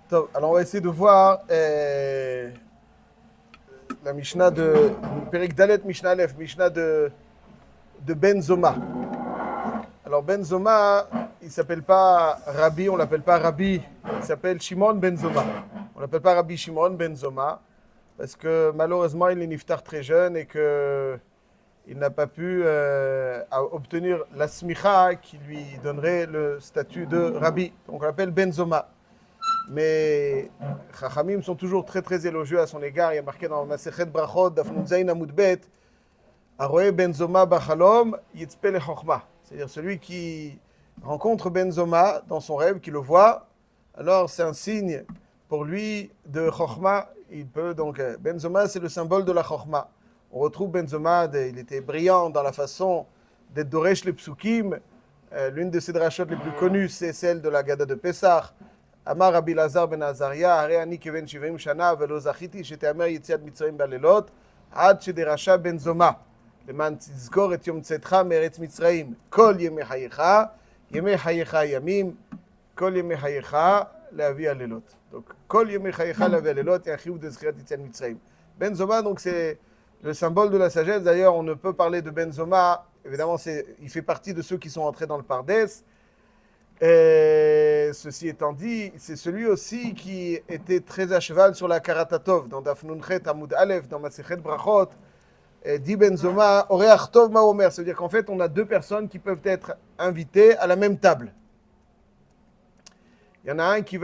Top. Alors on va essayer de voir la Mishnah de Perek Dalet Mishnah Aleph, Mishnah de Ben Zoma. Alors Ben Zoma, il s'appelle pas Rabbi, on l'appelle pas Rabbi, il s'appelle Shimon Ben Zoma. On l'appelle pas Rabbi Shimon Ben Zoma parce que malheureusement il est niftar très jeune et que il n'a pas pu obtenir la smicha qui lui donnerait le statut de Rabbi. Donc on l'appelle Ben Zoma. Mais Chachamim sont toujours très très élogieux à son égard. Il y a marqué dans Masechet Brachot, Daf Nun Zayin Amud Bet, Aroé Ben Zoma Bachalom Yitzpe le Chochma. C'est-à-dire celui qui rencontre Ben Zoma dans son rêve, qui le voit, alors c'est un signe pour lui de Chochma. Il peut donc Ben Zoma, c'est le symbole de la Chochma. On retrouve Ben Zoma, il était brillant dans la façon d'être Doresh le Psukim. L'une de ses drachot les plus connues, c'est celle de la Gada de Pessah. אמר רבי אלעזר בן עזריה, הרי אני כבן 70 שנה ולא זכיתי שתאמר יציאת מצרים בלילות עד שדרשה בן זומה למען תזכור את יום צאתך מארץ מצרים כל ימי חייך ימים כל ימי חייך להביא הלילות. Donc כל ימי חייך להביא הלילות יחיו דזכירת יציאת מצרים. Ben Zoma, donc c'est le symbole de la sagesse. D'ailleurs, on ne peut parler de Ben Zoma, évidemment il fait partie de ceux qui sont entrés dans le Pardès. Et ceci étant dit, c'est celui aussi qui était très à cheval sur la Karatatov, dans Daf Nun Chet Amud Aleph, dans Masechet Brachot, dit Ben Zoma, Oreach Tov Ma Omer. C'est-à-dire qu'en fait, on a deux personnes qui peuvent être invitées à la même table. Il y en a un qui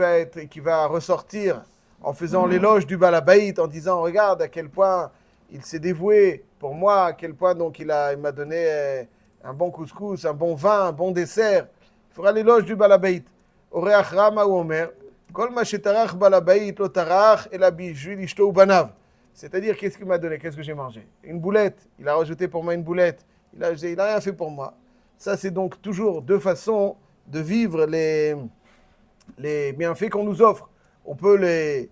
va ressortir en faisant l'éloge du Balabait, en disant, regarde à quel point il s'est dévoué pour moi, à quel point donc il m'a donné un bon couscous, un bon vin, un bon dessert. Il fera l'éloge du Balabait. Oreach Rama ou Omer, Kol ma shetarach Balabait lo tarach ela bijvil ishto ubanav. C'est-à-dire, qu'est-ce qu'il m'a donné? Qu'est-ce que j'ai mangé? Une boulette. Il a rajouté pour moi une boulette. Il a rien fait pour moi. Ça, c'est donc toujours deux façons de vivre les bienfaits qu'on nous offre. On peut les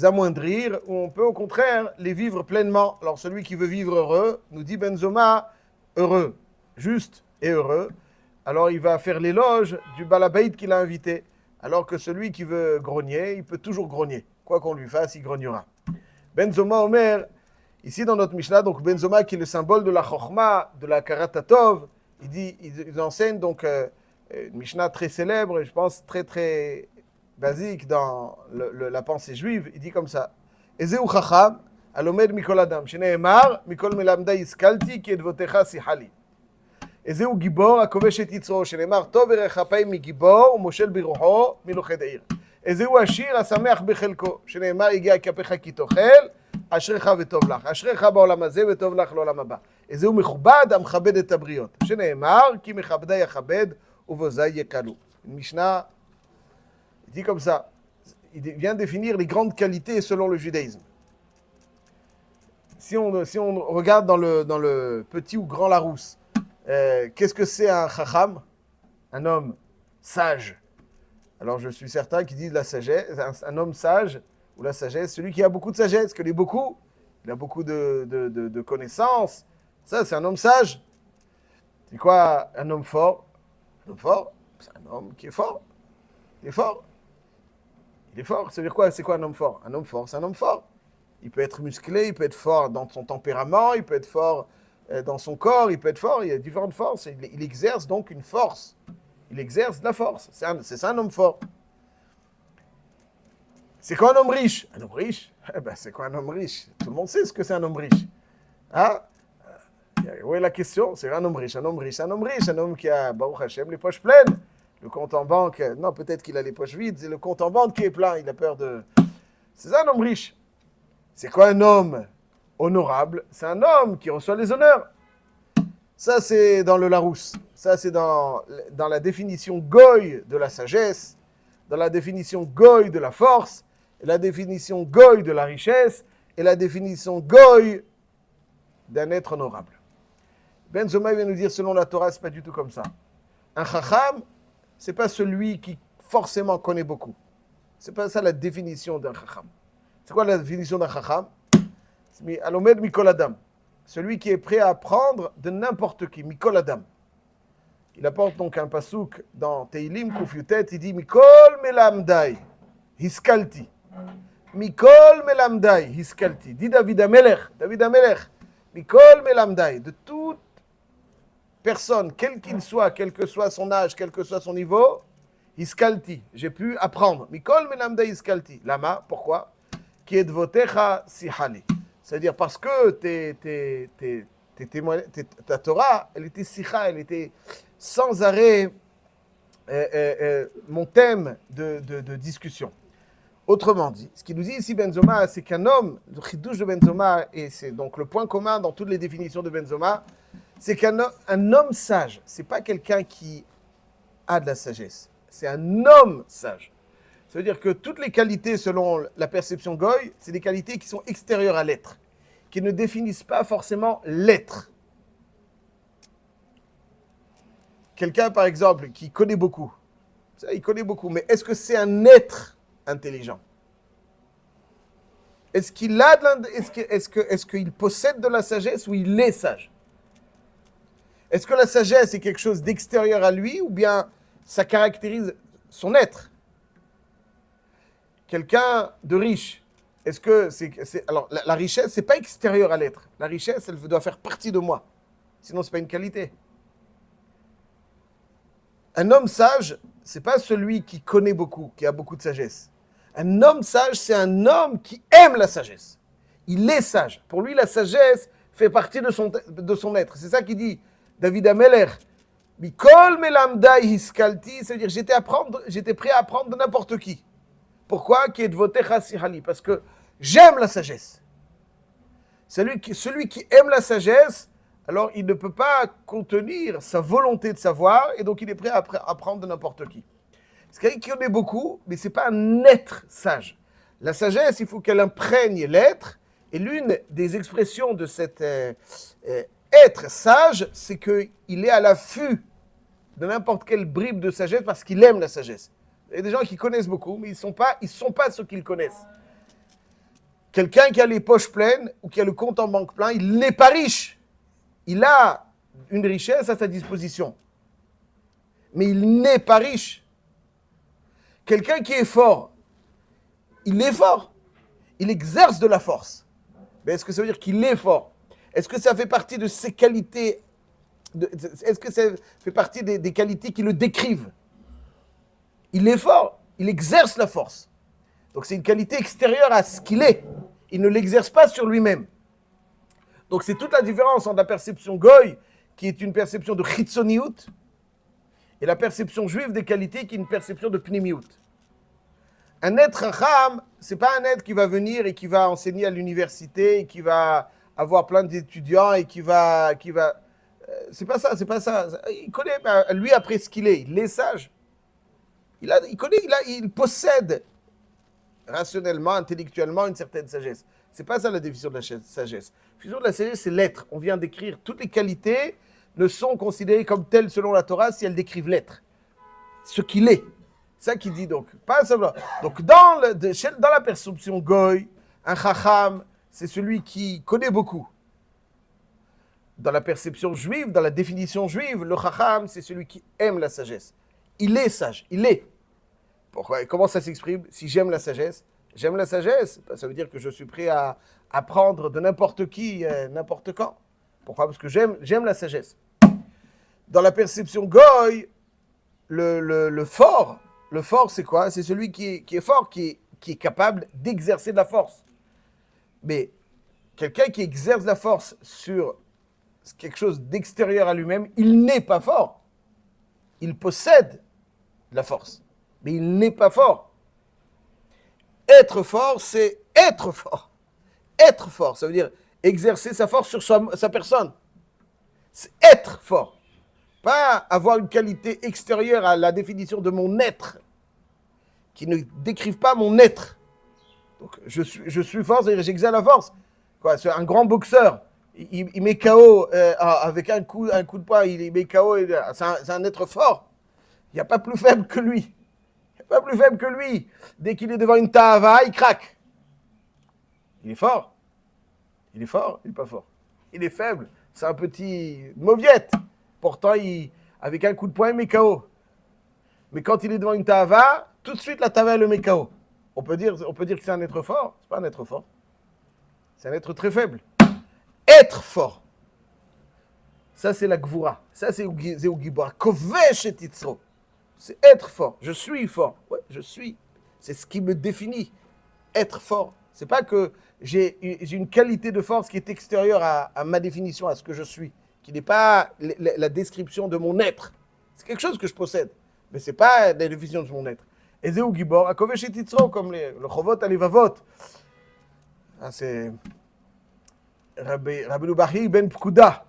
amoindrir ou on peut au contraire les vivre pleinement. Alors, celui qui veut vivre heureux, nous dit Ben Zoma, heureux, juste et heureux. Alors il va faire l'éloge du Balabait qu'il a invité. Alors que celui qui veut grogner, il peut toujours grogner. Quoi qu'on lui fasse, il grognera. Ben Zoma Omer, ici dans notre Mishnah, donc Ben Zoma qui est le symbole de la Chochma, de la Karatatov, il enseigne donc une Mishnah très célèbre, je pense très très basique dans la pensée juive. Il dit comme ça: Ezeu Chacham, alomed mikol adam, sheneemar, mikol melamda iskalti, ki edvotecha sihali. איזהו גיבור הכובש את יצרו, שנאמר טוב ירח אפיים מגיבור ומושל ברוחו מלוכד העיר. איזהו עשיר השמח בחלקו, שנאמר הגיע כפיך כי תאכל, אשריך וטוב לך. אשריך בעולם הזה וטוב לך לעולם הבא. איזהו מכובד המכבד את הבריות, שנאמר כי מכבדי יכבד ובוזי יקלו. Mishnah dit comme ça, il vient définir les grandes qualités selon le judaïsme. Si on regarde dans le petit ou grand Larousse, qu'est-ce que c'est un chacham? Un homme sage. Alors je suis certain qu'il dit de la sagesse, un homme sage, ou la sagesse, celui qui a beaucoup de sagesse, que les beaucoup, il a beaucoup de connaissances. Ça, c'est un homme sage. C'est quoi un homme fort? Un homme fort, c'est un homme qui est fort. Il est fort. Il est fort. Ça veut dire quoi? C'est quoi un homme fort? Un homme fort, c'est un homme fort. Il peut être musclé, il peut être fort dans son tempérament, il peut être fort dans son corps, il peut être fort, il y a différentes forces. Il exerce donc une force. Il exerce de la force. C'est ça un homme fort. C'est quoi un homme riche? Un homme riche? C'est quoi un homme riche? Tout le monde sait ce que c'est un homme riche. Hein? Où est la question? C'est un homme riche, un homme riche, un homme riche, un homme qui a, Baruch Hashem, les poches pleines. Le compte en banque, non, peut-être qu'il a les poches vides, c'est le compte en banque qui est plein, il a peur de... C'est ça un homme riche. C'est quoi un homme honorable? C'est un homme qui reçoit les honneurs. Ça, c'est dans le Larousse. Ça, c'est dans la définition goy de la sagesse, dans la définition goy de la force, et la définition goy de la richesse, et la définition goy d'un être honorable. Ben Zoma vient nous dire, selon la Torah, c'est pas du tout comme ça. Un chacham, c'est pas celui qui forcément connaît beaucoup. C'est pas ça la définition d'un chacham. C'est quoi la définition d'un chacham? Alomed mikol adam, celui qui est prêt à apprendre de n'importe qui, mikol adam. Il apporte donc un pasouk dans Teilim Kuf Yutet, il dit mikol melamdai, hiskalti. Mikol melamdai, hiskalti. Dit David Amelech. David Amelech. Mikol melamdai. De toute personne, quel qu'il soit, quel que soit son âge, quel que soit son niveau, hiskalti. J'ai pu apprendre. Mikol melamdai hiskalti. Lama, pourquoi? Qui est votecha sihali. C'est-à-dire parce que ta Torah, elle était sicha, elle était sans arrêt mon thème de discussion. Autrement dit, ce qu'il nous dit ici Benzoma, c'est qu'un homme, le chidouche de Benzoma, et c'est donc le point commun dans toutes les définitions de Benzoma, c'est qu'un homme sage, c'est pas quelqu'un qui a de la sagesse, c'est un homme sage. Ça veut dire que toutes les qualités, selon la perception Goy, c'est des qualités qui sont extérieures à l'être, qui ne définissent pas forcément l'être. Quelqu'un, par exemple, qui connaît beaucoup, il connaît beaucoup, mais est-ce que c'est un être intelligent? Est-ce qu'il a est-ce qu'il possède de la sagesse ou il est sage? Est-ce que la sagesse est quelque chose d'extérieur à lui ou bien ça caractérise son être? Quelqu'un de riche, est-ce que alors la richesse, c'est pas extérieur à l'être. La richesse, elle doit faire partie de moi. Sinon, c'est pas une qualité. Un homme sage, c'est pas celui qui connaît beaucoup, qui a beaucoup de sagesse. Un homme sage, c'est un homme qui aime la sagesse. Il est sage. Pour lui, la sagesse fait partie de son être. C'est ça qu'il dit David Amelech. Mikol melamdai hiskalti, c'est-à-dire j'étais prêt à apprendre de n'importe qui. Pourquoi? Qui est votecha sihali, parce que j'aime la sagesse. Celui qui aime la sagesse, alors il ne peut pas contenir sa volonté de savoir, et donc il est prêt à apprendre de n'importe qui. C'est quelqu'un qui connaît beaucoup, mais ce n'est pas un être sage. La sagesse, il faut qu'elle imprègne l'être, et l'une des expressions de cet être sage, c'est qu'il est à l'affût de n'importe quelle bribe de sagesse parce qu'il aime la sagesse. Il y a des gens qui connaissent beaucoup, mais ils sont pas ceux qu'ils connaissent. Quelqu'un qui a les poches pleines ou qui a le compte en banque plein, il n'est pas riche. Il a une richesse à sa disposition. Mais il n'est pas riche. Quelqu'un qui est fort, il est fort. Il exerce de la force. Mais est-ce que ça veut dire qu'il est fort? Est-ce que ça fait partie de ses qualités? Est-ce que ça fait partie des qualités qui le décrivent? Il est fort, il exerce la force. Donc c'est une qualité extérieure à ce qu'il est. Il ne l'exerce pas sur lui-même. Donc c'est toute la différence entre la perception Goy, qui est une perception de Chitzoniout, et la perception juive des qualités, qui est une perception de Pnimiout. Un être Chacham, c'est pas un être qui va venir et qui va enseigner à l'université, et qui va avoir plein d'étudiants, et qui va c'est pas ça. Il connaît, lui, après ce qu'il est, il est sage. Il possède rationnellement, intellectuellement une certaine sagesse. C'est pas ça la définition de la sagesse. La définition de la sagesse, c'est l'être. On vient d'écrire toutes les qualités ne sont considérées comme telles selon la Torah si elles décrivent l'être, ce qu'il est. C'est ça qu'il dit donc. Pas simplement. Donc dans la perception Goy, un Chacham, c'est celui qui connaît beaucoup. Dans la perception juive, dans la définition juive, le Chacham, c'est celui qui aime la sagesse. Il est sage, il est. Pourquoi? Comment ça s'exprime? Si j'aime la sagesse, ça veut dire que je suis prêt à apprendre de n'importe qui, n'importe quand. Pourquoi? Parce que j'aime la sagesse. Dans la perception Goy, le fort, c'est quoi? C'est celui qui est fort, qui est capable d'exercer de la force. Mais quelqu'un qui exerce la force sur quelque chose d'extérieur à lui-même, il n'est pas fort. Il possède de la force, mais il n'est pas fort. Être fort, c'est être fort. Être fort, ça veut dire exercer sa force sur sa personne. C'est être fort. Pas avoir une qualité extérieure à la définition de mon être, qui ne décrivent pas mon être. Donc, je suis fort, c'est-à-dire j'exerce la force. Quoi, c'est un grand boxeur. Il met KO avec un coup de poing, il met KO, c'est un être fort. Il n'y a pas plus faible que lui. Dès qu'il est devant une Tahava, il craque. Il est fort. Il n'est pas fort. Il est faible. C'est un petit mauviette. Pourtant, avec un coup de poing, il met KO. Mais quand il est devant une Tahava, tout de suite, la Tahava le met KO. On peut dire que c'est un être fort. C'est pas un être fort. C'est un être très faible. Être fort. Ça, c'est la gvura. Ça, c'est Zeu Gibor. Kovesh et Titzro. C'est être fort. Je suis fort. Ouais, je suis. C'est ce qui me définit. Être fort. C'est pas que j'ai une qualité de force qui est extérieure à ma définition, à ce que je suis, qui n'est pas la description de mon être. C'est quelque chose que je possède, mais c'est pas la définition de mon être. Et Zeu Gibor, Kovesh et Titzro, comme le Chovot Alevavot. C'est Rabbi Loubahi ben Pkuda,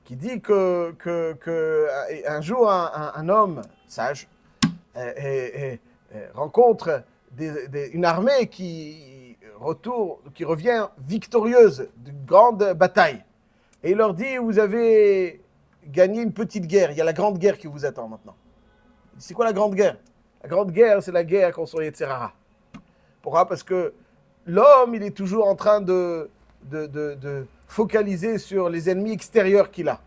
qui dit que un jour un homme sage rencontre une armée qui revient victorieuse d'une grande bataille. Et il leur dit, vous avez gagné une petite guerre, il y a la grande guerre qui vous attend maintenant. C'est quoi la grande guerre? La grande guerre, c'est la guerre contre son Yetzirah. Pourquoi? Parce que l'homme, il est toujours en train de focaliser sur les ennemis extérieurs qu'il a.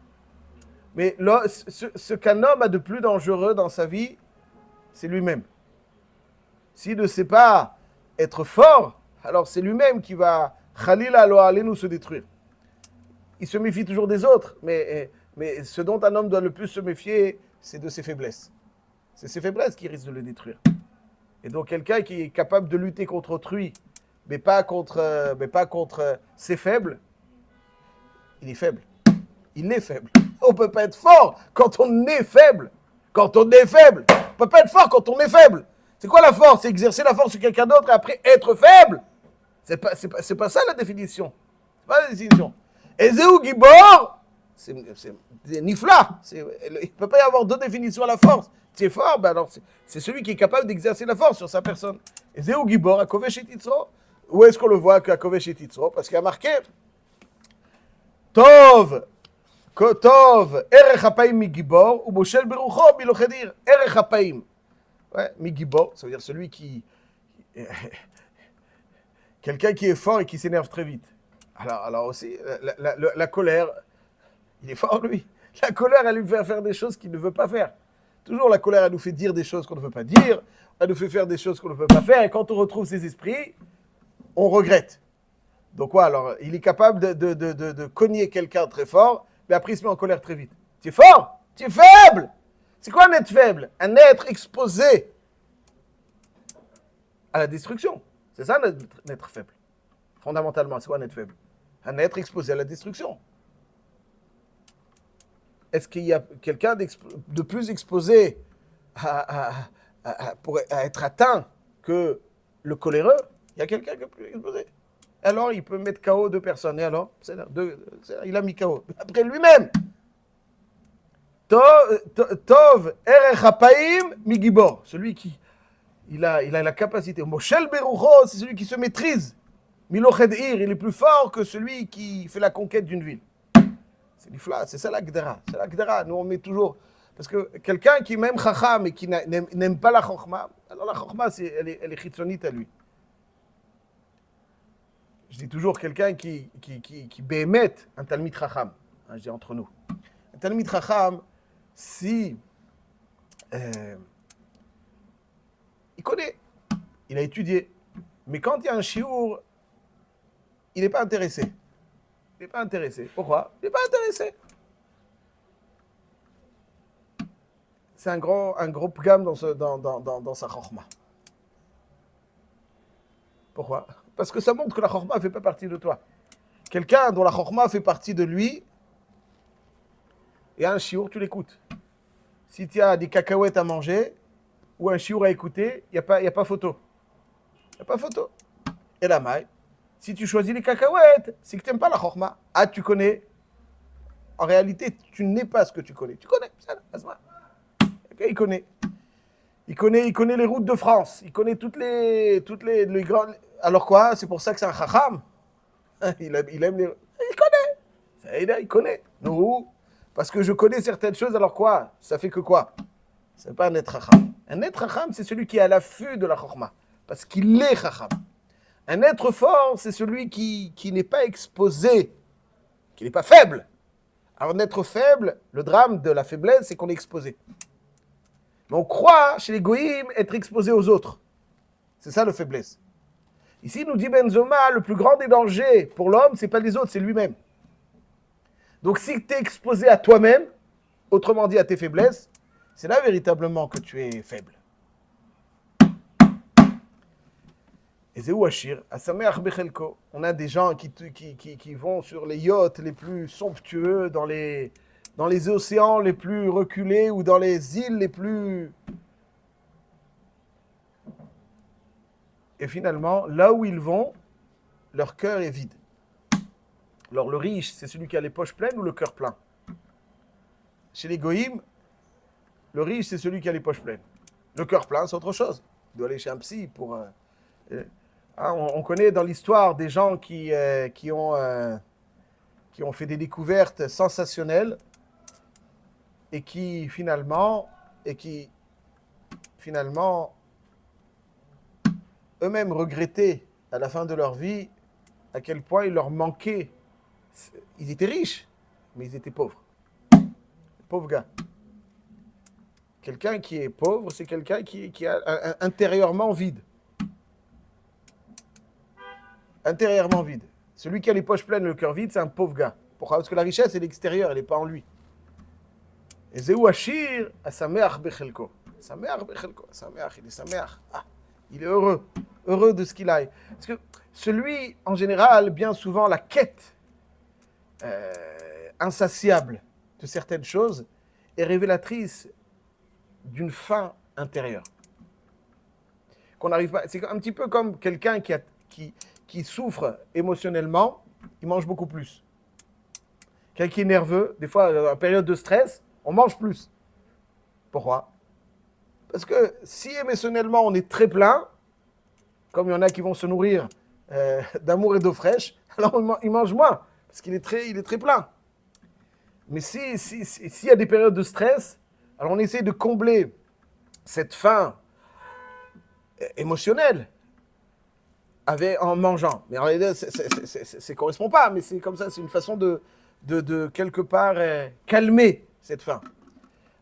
Mais ce qu'un homme a de plus dangereux dans sa vie, c'est lui-même. S'il ne sait pas être fort, alors c'est lui-même qui va, Khalila lo alenu, se détruire. Il se méfie toujours des autres, mais ce dont un homme doit le plus se méfier, c'est de ses faiblesses. C'est ses faiblesses qui risquent de le détruire. Et donc quelqu'un qui est capable de lutter contre autrui, mais pas contre ses faibles, il est faible. Il est faible. On ne peut pas être fort quand on est faible. Quand on est faible. On ne peut pas être fort quand on est faible. C'est quoi la force? C'est exercer la force sur quelqu'un d'autre et après être faible. C'est pas ça la définition. C'est pas la définition. Et Zeu Gibor, c'est Nifla. Il ne peut pas y avoir deux définitions à la force. Tu es fort, ben alors c'est celui qui est capable d'exercer la force sur sa personne. Et Zeu Gibor, à Kovesh et Titzro. Où est-ce qu'on le voit qu'à Kovesh et Titzro? Parce qu'il y a marqué Tov, Erech Hapaim mi Gibor, ou Moshel Berucho Bilochedir. Erech Hapaim. Ouais, mi Gibor, ça veut dire celui qui. Quelqu'un qui est fort et qui s'énerve très vite. Alors aussi, la colère, il est fort lui. La colère, elle lui fait faire des choses qu'il ne veut pas faire. Toujours la colère, elle nous fait dire des choses qu'on ne veut pas dire, elle nous fait faire des choses qu'on ne veut pas faire, et quand on retrouve ses esprits, on regrette. Donc quoi, alors, il est capable de cogner quelqu'un très fort, mais après il se met en colère très vite. Tu es fort? Tu es faible? C'est quoi un être faible? Un être exposé à la destruction. C'est ça un être faible. Fondamentalement, c'est quoi un être faible? Un être exposé à la destruction. Est-ce qu'il y a quelqu'un de plus exposé à être atteint que le coléreux? Il y a quelqu'un qui est plus exposé. Alors, il peut mettre KO deux personnes. Et alors, il a mis KO. Après lui-même. Tov Erech Hapaim mi Gibor. Celui qui il a la capacité. Moshel Berucho, c'est celui qui se maîtrise. Milochedir, il est plus fort que celui qui fait la conquête d'une ville. C'est ça la Gdera. C'est la Gdera. Nous, on met toujours. Parce que quelqu'un qui m'aime Chacham et qui n'aime pas la Chokhma, alors la Chokhma, elle est chitzonite à lui. Je dis toujours quelqu'un qui bémet un Talmid Chacham. Je dis entre nous. Un Talmid Chacham, si. Il connaît. Il a étudié. Mais quand il y a un chiour, il n'est pas intéressé. Il n'est pas intéressé. Pourquoi? Il n'est pas intéressé. C'est un gros pgam dans sa chokhma. Pourquoi? Parce que ça montre que la chokhma ne fait pas partie de toi. Quelqu'un dont la chokhma fait partie de lui, et un chiour, tu l'écoutes. Si tu as des cacahuètes à manger, ou un chiour à écouter, il n'y a pas photo. Il n'y a pas photo. Et la maille, si tu choisis les cacahuètes, c'est que tu n'aimes pas la chokhma. Ah, tu connais. En réalité, tu n'es pas ce que tu connais. Tu connais, ça, okay, il connaît. Il connaît les routes de France. Il connaît toutes les grandes. Alors quoi? C'est pour ça que c'est un chacham. Il aime les. Il connaît. Il connaît. Nous, parce que je connais certaines choses, alors quoi? Ça fait que quoi? C'est pas un être chacham. Un être chacham, c'est celui qui est à l'affût de la chokhma. Parce qu'il est chacham. Un être fort, c'est celui qui n'est pas exposé, qui n'est pas faible. Alors, un être faible, le drame de la faiblesse, c'est qu'on est exposé. Mais on croit, chez les goïms, être exposé aux autres. C'est ça le faiblesse. Ici, nous dit Benzoma, le plus grand des dangers pour l'homme, c'est pas les autres, c'est lui-même. Donc si tu es exposé à toi-même, autrement dit à tes faiblesses, c'est là véritablement que tu es faible. Et Zéouachir, à Sameach Bechelko, on a des gens qui vont sur les yachts les plus somptueux, dans les océans les plus reculés ou dans les îles les plus... Et finalement, là où ils vont, leur cœur est vide. Alors le riche, c'est celui qui a les poches pleines ou le cœur plein? Chez les goïms, le riche, c'est celui qui a les poches pleines. Le cœur plein, c'est autre chose. Il doit aller chez un psy pour... on connaît dans l'histoire des gens qui ont fait des découvertes sensationnelles et qui finalement eux-mêmes regrettaient à la fin de leur vie à quel point il leur manquait. Ils étaient riches, mais ils étaient pauvres. Pauvre gars. Quelqu'un qui est pauvre, c'est quelqu'un qui est intérieurement vide. Intérieurement vide. Celui qui a les poches pleines, le cœur vide, c'est un pauvre gars. Pourquoi? Parce que la richesse est l'extérieur, elle n'est pas en lui. Et Zéou Achir, à Sameach Bechelko. Sameach Bechelko. Sameach, il est Sameach. Ah, il est heureux. Heureux de ce qu'il a. Parce que celui, en général, bien souvent, la quête insatiable de certaines choses est révélatrice d'une faim intérieure. Qu'on n'arrive pas. C'est un petit peu comme quelqu'un qui souffre émotionnellement, il mange beaucoup plus. Quelqu'un qui est nerveux, des fois, en période de stress, on mange plus. Pourquoi? Parce que si émotionnellement on est très plein, comme il y en a qui vont se nourrir d'amour et d'eau fraîche, alors il mange moins, parce qu'il est très plein. Mais s'il y a des périodes de stress, alors on essaie de combler cette faim émotionnelle en mangeant. Mais en réalité, ça ne correspond pas, mais c'est comme ça, c'est une façon de quelque part calmer cette faim.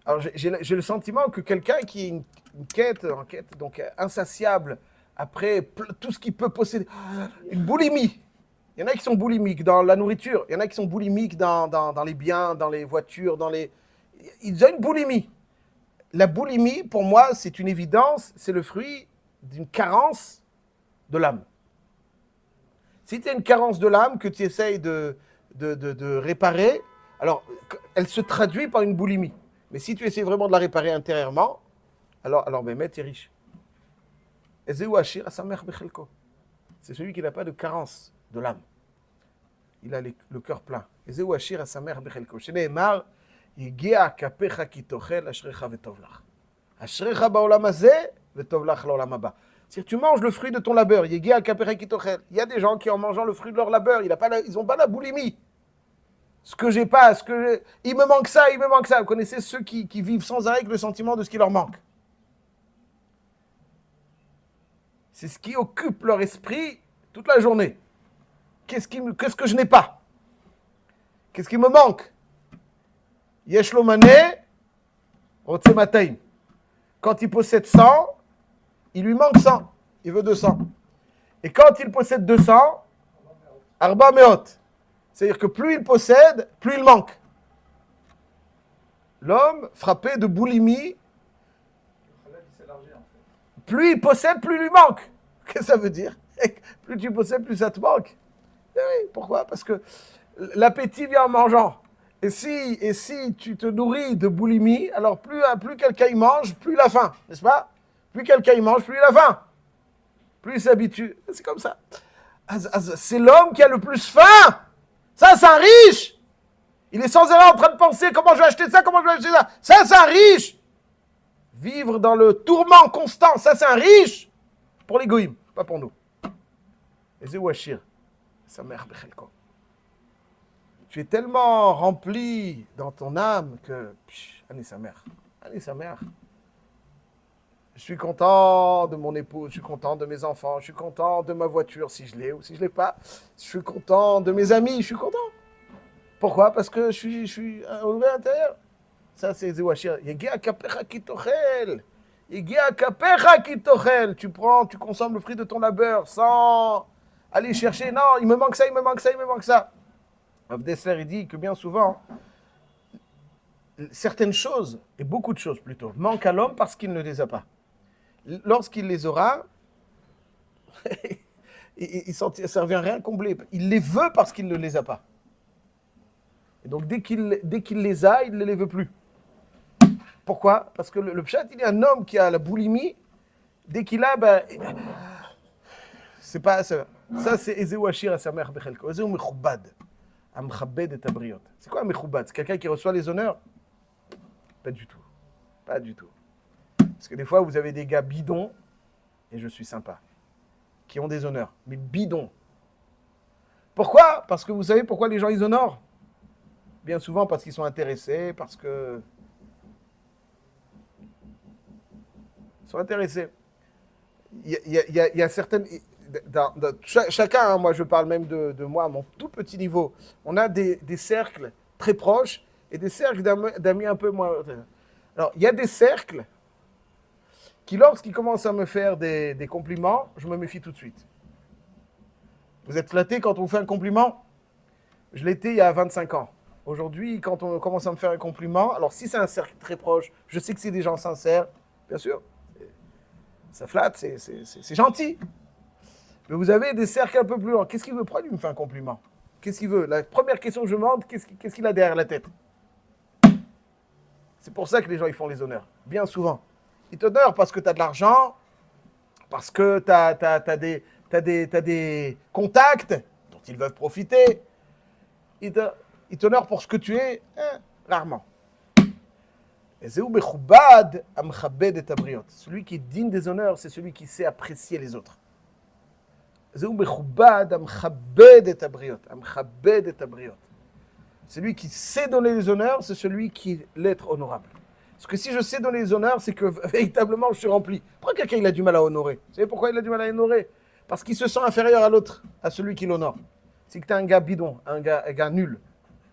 Alors j'ai le sentiment que quelqu'un qui est une quête donc insatiable après tout ce qu'il peut posséder, une boulimie. Il y en a qui sont boulimiques dans la nourriture, il y en a qui sont boulimiques dans les biens, dans les voitures, ils ont une boulimie. La boulimie, pour moi, c'est une évidence, c'est le fruit d'une carence de l'âme. Si tu as une carence de l'âme que tu essayes de réparer, alors elle se traduit par une boulimie. Mais si tu essaies vraiment de la réparer intérieurement, alors ben, tu es riche. C'est celui qui n'a pas de carence de l'âme. Il a le cœur plein. C'est-à-dire, tu manges le fruit de ton labeur. Il y a des gens qui, en mangeant le fruit de leur labeur, ils n'ont pas la boulimie. Il me manque ça, il me manque ça. Vous connaissez ceux qui vivent sans arrêt avec le sentiment de ce qui leur manque. C'est ce qui occupe leur esprit toute la journée. Qu'est-ce que je n'ai pas? Qu'est-ce qui me manque? Yesh lo mané, rotse mataim. Quand il possède 100, il lui manque 100. Il veut 200. Et quand il possède 200, arba meot. C'est-à-dire que plus il possède, plus il manque. L'homme frappé de boulimie, plus il possède, plus il lui manque. Qu'est-ce que ça veut dire? Plus tu possèdes, plus ça te manque. Et oui, pourquoi? Parce que l'appétit vient en mangeant. Et si tu te nourris de boulimie, alors plus quelqu'un y mange, plus il a faim, n'est-ce pas? Plus quelqu'un y mange, plus il a faim. Plus il s'habitue. C'est comme ça. C'est l'homme qui a le plus faim. Ça, c'est un riche. Il est sans arrêt en train de penser comment je vais acheter ça, comment je vais acheter ça. Ça, c'est un riche. Vivre dans le tourment constant, ça, c'est un riche. Pour les goïms, pas pour nous. Et c'est Ouachir, sa mère Bechelko. Tu es tellement rempli dans ton âme que, allez sa mère. Je suis content de mon épouse, je suis content de mes enfants, je suis content de ma voiture si je l'ai ou si je l'ai pas. Je suis content de mes amis, je suis content. Pourquoi? Parce que je suis au intérieur. Ça, c'est Zéouachir. Tu prends, tu consommes le fruit de ton labeur sans aller chercher. Non, il me manque ça, il me manque ça, il me manque ça. Rav Dessler, il dit que bien souvent, certaines choses, et beaucoup de choses plutôt, manquent à l'homme parce qu'il ne les a pas. Lorsqu'il les aura, ça ne revient rien combler. Il les veut parce qu'il ne les a pas. Et donc dès qu'il les a, il ne les veut plus. Pourquoi? Parce que le pshat, il y a un homme qui a la boulimie, dès qu'il a, c'est pas ça. Ça, c'est Ezeu Ashir à sa mère Bechelko. Ezeu Mechoubad. Amchabed et Tabriot. C'est quoi un Mechoubad? C'est quelqu'un qui reçoit les honneurs? Pas du tout. Pas du tout. Parce que des fois, vous avez des gars bidons, et je suis sympa, qui ont des honneurs, mais bidons. Pourquoi? Parce que vous savez pourquoi les gens ils honorent? Bien souvent parce qu'ils sont intéressés, parce que... Ils sont intéressés. Il y a certaines... Chacun, hein, moi je parle même de moi, à mon tout petit niveau, on a des cercles très proches et des cercles d'amis un peu moins... Alors, il y a des cercles qui, lorsqu'ils commencent à me faire des compliments, je me méfie tout de suite. Vous êtes flatté quand on vous fait un compliment? Je l'étais il y a 25 ans. Aujourd'hui, quand on commence à me faire un compliment, alors si c'est un cercle très proche, je sais que c'est des gens sincères, bien sûr, ça flatte, c'est gentil. Mais vous avez des cercles un peu plus loin. Qu'est-ce qu'il veut? Pourquoi lui me fait un compliment? Qu'est-ce qu'il veut? La première question que je demande, qu'est-ce qu'il a derrière la tête? C'est pour ça que les gens ils font les honneurs, bien souvent. Ils t'honorent parce que tu as de l'argent, parce que tu as des contacts dont ils veulent profiter. Ils t'honorent pour ce que tu es, rarement. Celui qui est digne des honneurs, c'est celui qui sait apprécier les autres. Celui qui sait donner les honneurs, c'est celui qui est l'être honorable. Parce que si je sais donner les honneurs, c'est que véritablement je suis rempli. Pourquoi quelqu'un il a du mal à honorer? Vous savez pourquoi il a du mal à honorer? Parce qu'il se sent inférieur à l'autre, à celui qui l'honore. C'est que tu es un gars bidon, un gars nul.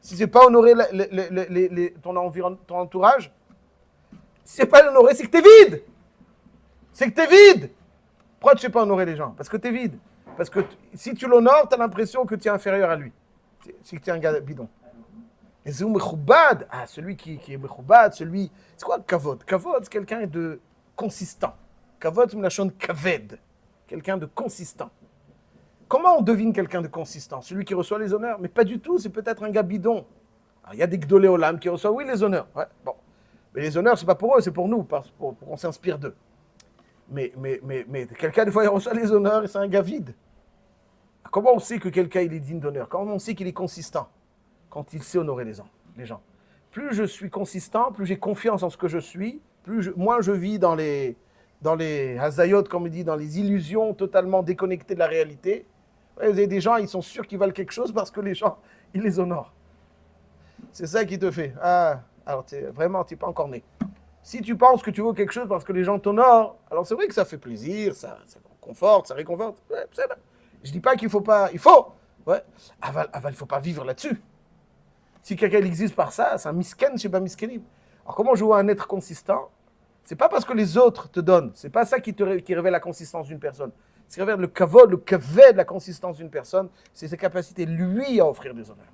Si c'est pas honorer ton entourage, si c'est pas l'honorer, c'est que tu es vide. C'est que tu es vide. Pourquoi tu ne sais pas honorer les gens? Parce que tu es vide. Parce que si tu l'honores, tu as l'impression que tu es inférieur à lui. C'est que tu es un gars bidon. Et c'est mechoubad. Ah, celui qui est mechoubad, celui... C'est quoi le kavod? Kavod, c'est quelqu'un de consistant. Kavod, c'est une lachon kaved. Quelqu'un de consistant. Comment on devine quelqu'un de consistant? Celui qui reçoit les honneurs? Mais pas du tout, c'est peut-être un gars bidon. Il y a des gdolé olam qui reçoivent, oui, les honneurs. Ouais, bon. Mais les honneurs, c'est pas pour eux, c'est pour nous, pour qu'on s'inspire d'eux. Mais quelqu'un, des fois, il reçoit les honneurs et c'est un gars vide. Comment on sait que quelqu'un il est digne d'honneur? Comment on sait qu'il est consistant? Quand il sait honorer les gens. Plus je suis consistant, plus j'ai confiance en ce que je suis, moins je vis dans les hazayot, comme on dit, dans les illusions totalement déconnectées de la réalité. Vous avez des gens, ils sont sûrs qu'ils valent quelque chose parce que les gens, ils les honorent. C'est ça qui te fait. Ah, alors vraiment, tu n'es pas encore né. Si tu penses que tu vaux quelque chose parce que les gens t'honorent, alors c'est vrai que ça fait plaisir, ça conforte, ça réconforte. Ouais, c'est vrai. Je dis pas qu'il faut pas, il faut. Ouais. Il faut pas vivre là-dessus. Si quelqu'un existe par ça, c'est un misken, je sais pas miskenim. Alors comment je vois un être consistant? C'est pas parce que les autres te donnent, c'est pas ça qui révèle la consistance d'une personne. Ce qui révèle le kavod, le kavet de la consistance d'une personne, c'est sa capacité, lui, à offrir des honneurs.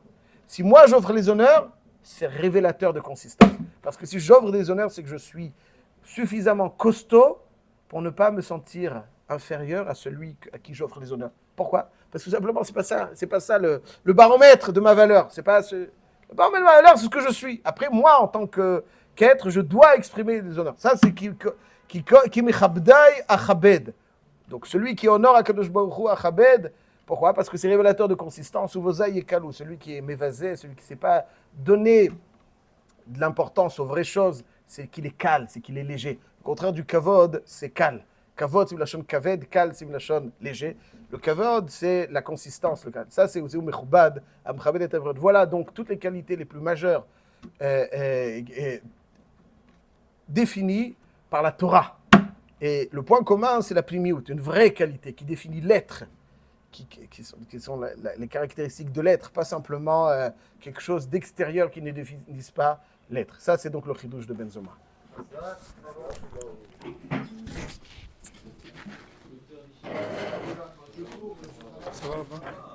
Si moi j'offre les honneurs, c'est révélateur de consistance. Parce que si j'offre des honneurs, c'est que je suis suffisamment costaud pour ne pas me sentir inférieur à celui à qui j'offre les honneurs. Pourquoi? Parce que simplement, c'est pas ça le baromètre de ma valeur. Le baromètre de ma valeur, c'est ce que je suis. Après, moi, en tant qu'être, je dois exprimer des honneurs. Ça, c'est qui mechabdai achabed. Donc, celui qui honore Akadosh Baruch Hu achabed. Pourquoi? Parce que c'est révélateur de consistance. Uvozaï et kalou, celui qui est mévasé, celui qui ne sait pas donner de l'importance aux vraies choses, c'est qu'il est cal, c'est qu'il est léger. Au contraire du kavod, c'est cal. Kavod, c'est une lachon kaved, kal, c'est une lachon léger. Le kavod, c'est la consistance, le cal. Ça, c'est où mechoubad, amchabed et tavrod. Voilà donc toutes les qualités les plus majeures définies par la Torah. Et le point commun, c'est la primiout, une vraie qualité qui définit l'être. Qui sont les caractéristiques de l'être, pas simplement quelque chose d'extérieur qui ne définisse pas l'être. Ça, c'est donc le chidouche de Benzoma. Ça va là-bas?